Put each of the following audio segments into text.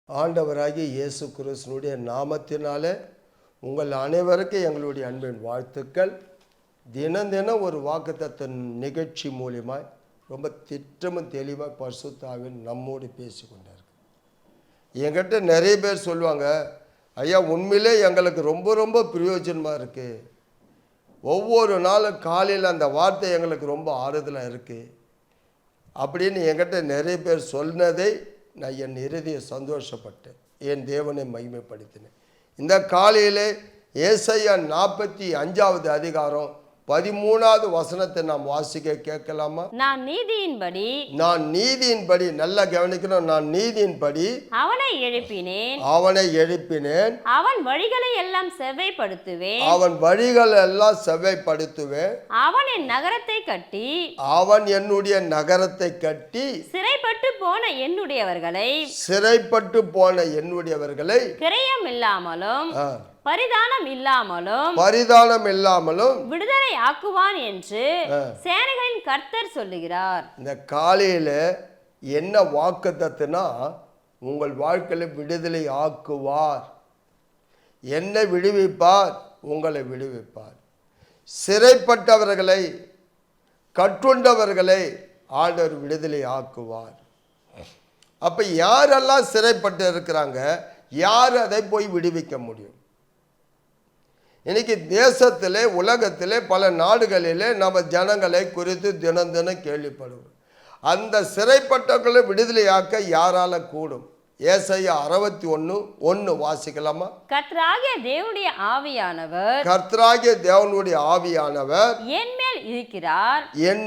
ஆண்டவராகிய இயேசு கிறிஸ்துவினுடைய நாமத்தினாலே உங்கள் அனைவருக்கும் எங்களுடைய அன்பின் வாழ்த்துக்கள். தினம் தினம் ஒரு வாக்குத்தத்த நிகழ்ச்சி மூலியமாய் ரொம்ப திட்டமும் தெளிவாக பரிசுத்த ஆவியானவர் நம்மோடு பேசி கொண்டார். என்கிட்ட நிறைய பேர் சொல்லுவாங்க, ஐயா உண்மையிலே எங்களுக்கு ரொம்ப ரொம்ப பிரயோஜனமாக இருக்குது, ஒவ்வொரு நாளும் காலையில் அந்த வார்த்தை எங்களுக்கு ரொம்ப ஆறுதலாக இருக்குது அப்படின்னு என்கிட்ட நிறைய பேர் சொன்னதை நான் என் இறுதியை சந்தோஷப்பட்டேன், என் தேவனை மகிமைப்படுத்தினேன். இந்த காலையில் ஏசாயா 45வது அதிகாரம் 13வது வசனத்தை நாம் வாசிக்க கேட்கலாமா? நான் நீதியின்படி நல்லா கவனிக்கணும். நான் நீதியின்படி அவனை எழுப்பினேன், அவன் வழிகளை எல்லாம் செவ்வைப்படுத்துவேன், அவன் என் நகரத்தை கட்டி, என்னுடைய நகரத்தை கட்டி, சிறைப்பட்டு போன என்னுடையவர்களை கிரயம் இல்லாமலும் பரிதானம் இல்லாமலும் விடுதலை ஆக்குவான் என்று சேனைகளின் கர்த்தர் சொல்லுகிறார். இந்த காலையில என்ன வாக்குத்தத்தனா, உங்கள் வாழ்க்கையில விடுதலை ஆக்குவார், என்னை விடுவிப்பார், உங்களை விடுவிப்பார். சிறைப்பட்டவர்களை கட்டுண்டவர்களை ஆண்டவர் விடுதலை ஆக்குவார். அப்ப யாரெல்லாம் சிறைப்பட்டு இருக்கிறாங்க, யார் அதை போய் விடுவிக்க முடியும்? இன்னைக்கு தேசத்திலே உலகத்திலே பல நாடுகளிலே நம்ம ஜனங்களை குறித்து தினம் தினம் கேள்விப்படுவோம். அந்த சிறைப்பட்டவர்களை விடுதலையாக்க யாரால கூடும்? ஏசாயா 61:1 வாசிக்கலாமா? கர்த்தராகிய தேவனுடைய ஆவியானவர் என்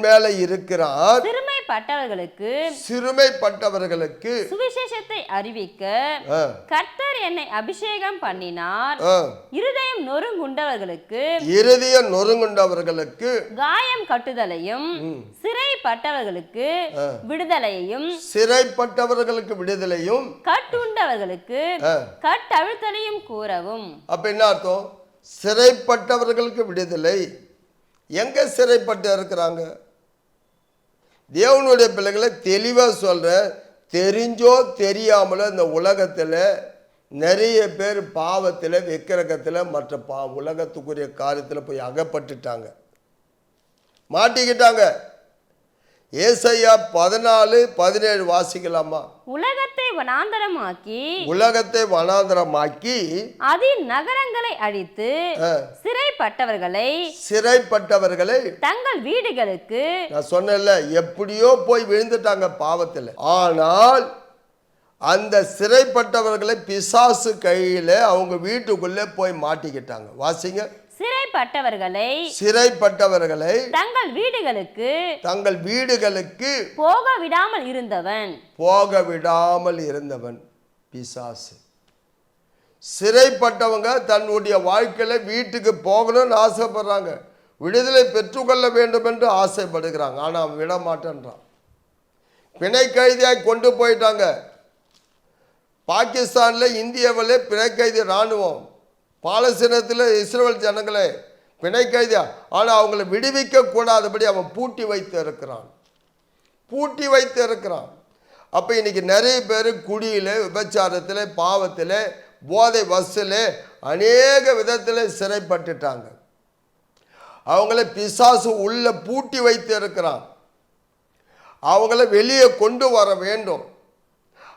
மேல இருக்கிறார், சிறுமைப்பட்டவர்களுக்கு சுவிசேஷத்தை அறிவிக்க கர்த்தர் என்னை அபிஷேகம் பண்ணினார், இருதயம் நொறுங்குண்டவர்களுக்கு காயம் கட்டுதலையும், சிறைப்பட்டவர்களுக்கு விடுதலையும் கட்டுண்டவர்களுக்கு கட்டவிழ்த்தலையும் கூறவும். அப்ப என்ன அர்த்தம்? சிறைப்பட்டவர்களுக்கு விடுதலை. எங்க சிறைப்பட்டு இருக்கிறாங்க? தேவனுடைய பிள்ளைகளை தெளிவா சொல்ற, தெரிஞ்சோ தெரியாமலோ இந்த உலகத்துல நிறைய பேர் பாவத்தில், விக்கிரகத்தில், மற்ற உலகத்துக்குரிய காரியத்தில் போய் அகப்பட்டுட்டாங்க, மாட்டிக்கிட்டாங்க. ஏசாயா 14:17 வாசிக்கலாமா? உலகத்தை வனாந்தரமாக்கி அதின் நகரங்களை அழித்து சிறைப்பட்டவர்களை தங்கள் வீடுகளுக்கு, நான் சொன்னேன்ல, எப்படியோ போய் விழுந்துட்டாங்க பாவத்தில். ஆனால் அந்த சிறைப்பட்டவர்களை பிசாசு கையில அவங்க வீட்டுக்குள்ளே போய் மாட்டிக்கிட்டாங்க. வாசிங்க. சிறைப்பட்டவர்களை தங்கள் வீடுகளுக்கு போக விடாமல் இருந்தவன் பிசாசு. சிறைப்பட்டவங்க தன்னுடைய வாழ்க்கையில வீட்டுக்கு போகணும்னு ஆசைப்படுறாங்க, விடுதலை பெற்றுக்கொள்ள வேண்டும் என்று ஆசைப்படுகிறாங்க. ஆனா அவன் விட மாட்டேன்றான். பிணை கைதியாய் கொண்டு போயிட்டாங்க. பாகிஸ்தான்ல, இந்தியாவில் பிணை கைதி இராணுவம், பாலஸ்தீனத்தில் இஸ்ரேல் ஜனங்களே பிணை கைதியா. ஆனால் அவங்களை விடுவிக்க கூடாதபடி அவன் பூட்டி வைத்து இருக்கிறான். அப்போ இன்னைக்கு நிறைய பேர் குடியில், விபச்சாரத்தில், பாவத்தில், போதை வசூல், அநேக விதத்தில் சிறைப்பட்டுட்டாங்க. அவங்கள பிசாசு உள்ள பூட்டி வைத்து இருக்கிறான். அவங்கள வெளியே கொண்டு வர வேண்டும்.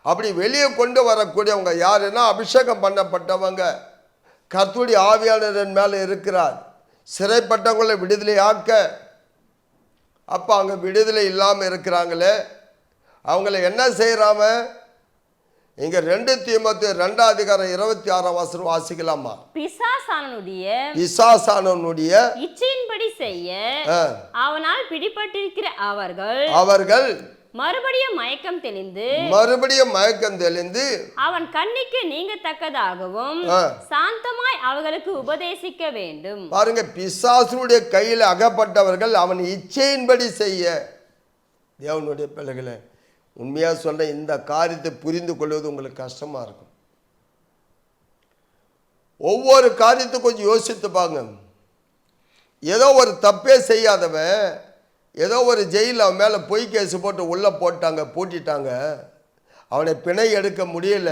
அப்படி வெளியே கொண்டு வரக்கூடியவங்க யாருன்னா, அபிஷேகம் பண்ணப்பட்டவங்க, கர்த்தருடைய ஆவியானவர் மேலே இருக்கிறார், சிறைப்பட்டவங்களை விடுதலை ஆக்க. அப்போ அவங்க விடுதலை இல்லாமல் இருக்கிறாங்களே, அவங்கள என்ன செய்யறாம? இங்க 2 தீமோத்தேயு 2:26 வாசிக்கலாமா? பிசாசானவனுடைய இச்சையின்படி செய்ய அவனால் பிடிபட்டிருக்கிற அவர்கள் மறுபடியும் மயக்கம் தெளிந்து அவன் கண்ணிக்கு நீங்கத்தக்கதாகவும் சாந்தமாய் அவர்களுக்கு உபதேசிக்க வேண்டும். பாருங்க, பிசாசுடைய கையில் அகப்பட்டவர்கள் அவன் இச்சையின்படி செய்ய. தேவனுடைய பிள்ளைகளை, உண்மையா சொல்ற, இந்த காரியத்தை புரிந்து கொள்வது உங்களுக்கு கஷ்டமா இருக்கும். ஒவ்வொரு காரியத்தை கொஞ்சம் யோசித்து பாருங்க. ஏதோ ஒரு தப்பே செய்யாதவன், ஏதோ ஒரு ஜெயிலில் அவன் மேலே பொய் கேஸ் போட்டு உள்ளே போட்டாங்க, பூட்டிட்டாங்க. அவனை பிணை எடுக்க முடியல.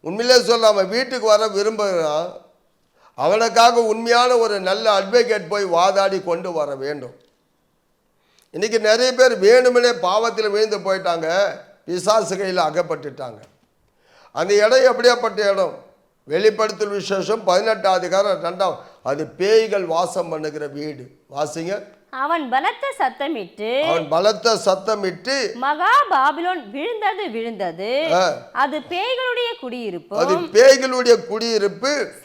உண்மையிலே சொல்ல அவன் வீட்டுக்கு வர விரும்புகிறான். அவனுக்காக உண்மையான ஒரு நல்ல அட்வொகேட் போய் வாதாடி கொண்டு வர வேண்டும். இன்றைக்கி நிறைய பேர் வேணுமனே பாவத்தில் விழுந்து போயிட்டாங்க, பிசாசு கையில் அகப்பட்டுட்டாங்க. அந்த இடம் எப்படியாப்பட்ட இடம்? வெளிப்படுத்தல் விசேஷம் 18ஆம் அதிகாரம் 2ஆம், அது பேய்கள் வாசம் பண்ணுகிற வீடு. வாசிங்க. அவன் பலத்த சத்தமிட்டு மகா பாபிலோன் விழுந்தது, அது பேய்களுடைய குடியிருப்பு,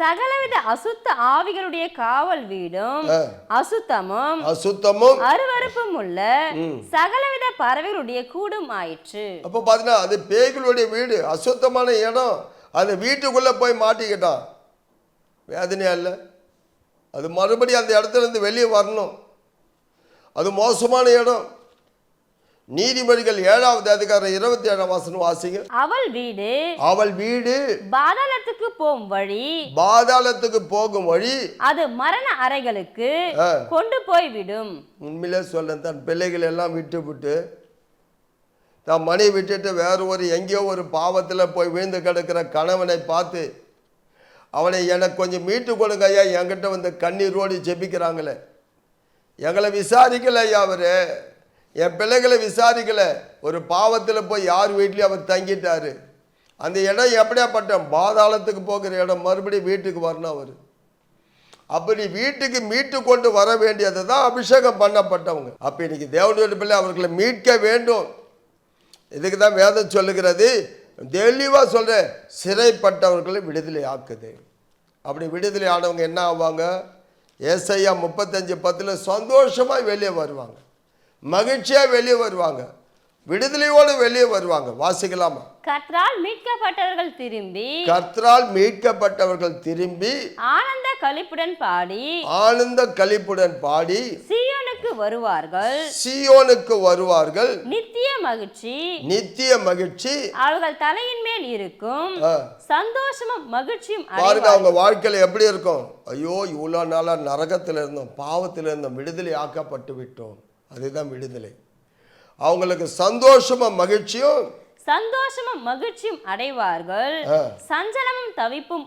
சகலவித அசுத்த ஆவிகளுடைய காவல் வீடும், அசுத்தமும் அருவருப்பும் உள்ள சகலவித பறவைகளுடைய கூடும் ஆயிற்று. அப்ப பாத்தீங்கன்னா அது பேய்களுடைய வீடு, அசுத்தமான இடம். அந்த வீட்டுக்குள்ள போய் மாட்டிக்கிட்டான். வேதனையா இல்லை? அது மறுபடியும் அந்த இடத்துல இருந்து வெளியே வரணும். அது மோசமான இடம். நீதிமொழிகள் 7ஆவது அதிகாரம் 27ஆம் வசனம் வாசிங்க. அவள் வீடு பாதாளத்துக்கு போகும் வழி, அது மரண அறைகளுக்கு கொண்டு போய் விடும். உண்மையிலே சொல்ல, தன் பிள்ளைகள் எல்லாம் விட்டு தான் மணி விட்டுட்டு வேறு ஒரு எங்கேயோ ஒரு பாவத்தில் போய் விழுந்து கிடக்கிற கணவனை பார்த்து, அவனை எனக்கு கொஞ்சம் மீட்டு கொடுங்க ஐயா, என்கிட்ட வந்து கண்ணீரோடு ஜெபிக்கிறாங்களே, எங்களை விசாரிக்கலை ஐயா, அவர் என் பிள்ளைகளை விசாரிக்கலை, ஒரு பாவத்தில் போய் யார் வீட்லேயும் அவர் தங்கிட்டார். அந்த இடம் எப்படியாப்பட்ட பாதாளத்துக்கு போகிற இடம். மறுபடியும் வீட்டுக்கு வரணும் அவர். அப்படி வீட்டுக்கு மீட்டு கொண்டு வர வேண்டியது தான் அபிஷேகம் பண்ணப்பட்டவங்க. அப்போ இன்னைக்கு தேவனுடைய பிள்ளை அவர்களை மீட்க வேண்டும். இதுக்கு தான் வேதம் சொல்லுகிறது, தெளிவாக சொல்கிற, சிறைப்பட்டவர்களை விடுதலை ஆக்குது. அப்படி விடுதலை ஆனவங்க என்ன ஆவாங்க? ஏசாயா 35:10 சந்தோஷமாக வெளியே வருவாங்க, மகிழ்ச்சியாக வெளியே வருவாங்க, விடுதலையோடு வெளியே வருவாங்க. வாசிக்கலாமா? கர்த்தரால் மீட்கப்பட்டவர்கள் திரும்பி ஆனந்த களிப்புடன் பாடி சீயோனுக்கு வருவார்கள். நித்திய மகிழ்ச்சி அவர்கள் தலையின் மேல் இருக்கும். சந்தோஷமும் மகிழ்ச்சியும் பாருங்க அவங்க வாழ்க்கையில எப்படி இருக்கும். ஐயோ, இவ்வளவு நாளா நரகத்தில் இருந்தோம், பாவத்தில் இருந்தோம், விடுதலை ஆக்கப்பட்டு விட்டோம். அதுதான் விடுதலை. அவங்களுக்கு சந்தோஷமும் மகிழ்ச்சியும் அடைவார்கள். சஞ்சலமும் தவிப்பும்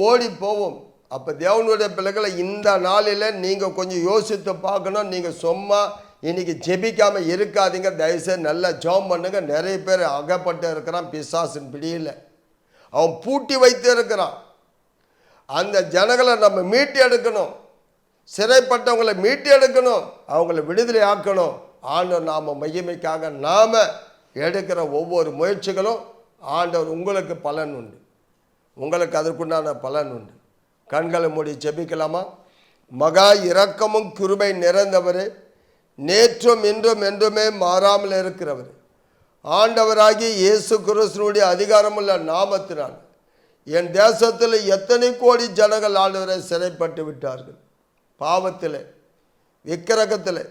ஓடி போவோம். அப்ப தேவனுடைய பிள்ளைகளை இந்த நாளில் நீங்க கொஞ்சம் யோசித்து பார்க்கணும். நீங்க சும்மா இன்னைக்கு ஜெபிக்காம இருக்காதீங்க. தயவுசெய்து நல்லா ஜெபம் பண்ணுங்க. நிறைய பேர் அகப்பட்டு இருக்கிறான் பிசாசின் பிடியில், அவன் பூட்டி வைத்து இருக்கிறான். அந்த ஜனங்களை நம்ம மீட்டு எடுக்கணும், சிறைப்பட்டவங்களை மீட்டு எடுக்கணும், அவங்களை விடுதலை ஆக்கணும். ஆண்டவர் நாம மகிமைக்காக நாம எடுக்கிற ஒவ்வொரு முயற்சிகளும் ஆண்டவர் உங்களுக்கு பலன் உண்டு, உங்களுக்கு அதற்குண்டான பலன் உண்டு. கண்களை மூடி ஜெபிக்கலாமா? மகா இரக்கமும் கிருபை நிறைந்தவரே, நேற்றும் இன்றும் என்றுமே மாறாமல் இருக்கிறவர், ஆண்டவராகி இயேசு கிறிஸ்துவினுடைய அதிகாரமுள்ள நாமத்தினால் என் தேசத்தில் எத்தனை கோடி ஜனங்கள் ஆண்டவரை சிறைப்பட்டு விட்டார்கள். பாவத்தில், விக்கிரகத்தில்,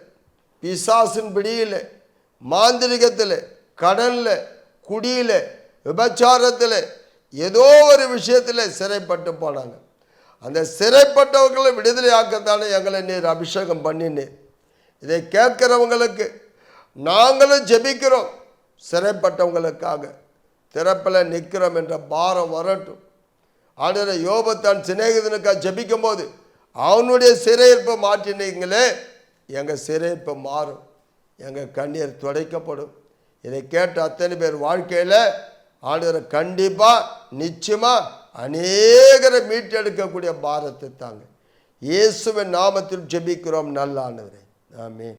பிசாசின் பிடியில், மாந்திரிகத்தில், கடனில், குடியில், விபச்சாரத்தில், ஏதோ ஒரு விஷயத்தில் சிறைப்பட்டு போனாங்க. அந்த சிறைப்பட்டவர்களை விடுதலை ஆக்கத்தானே எங்களை நீர் அபிஷேகம் பண்ணினீர். இதை கேட்கிறவங்களுக்கு நாங்களும் ஜெபிக்கிறோம். சிறைப்பட்டவங்களுக்காக திறப்பில் நிற்கிறோம் என்ற பாரம் வரட்டும். ஆண்டவரே, யோபு தன் சிநேகிதனுக்காக ஜெபிக்கும் போது அவனுடைய சிறையிருப்பை மாற்றினீங்களே, எங்கள் சிறையிருப்பை மாறும், எங்கள் கண்ணீர் துடைக்கப்படும். இதை கேட்ட அத்தனை பேர் வாழ்க்கையில் ஆண்டவரை கண்டிப்பாக நிச்சயமாக அநேகரை மீட்டெடுக்கக்கூடிய பாரத்தை தாங்க. இயேசுவின் நாமத்தில் ஜெபிக்கிறோம் நல்ல ஆண்டவரே. ஆமென்.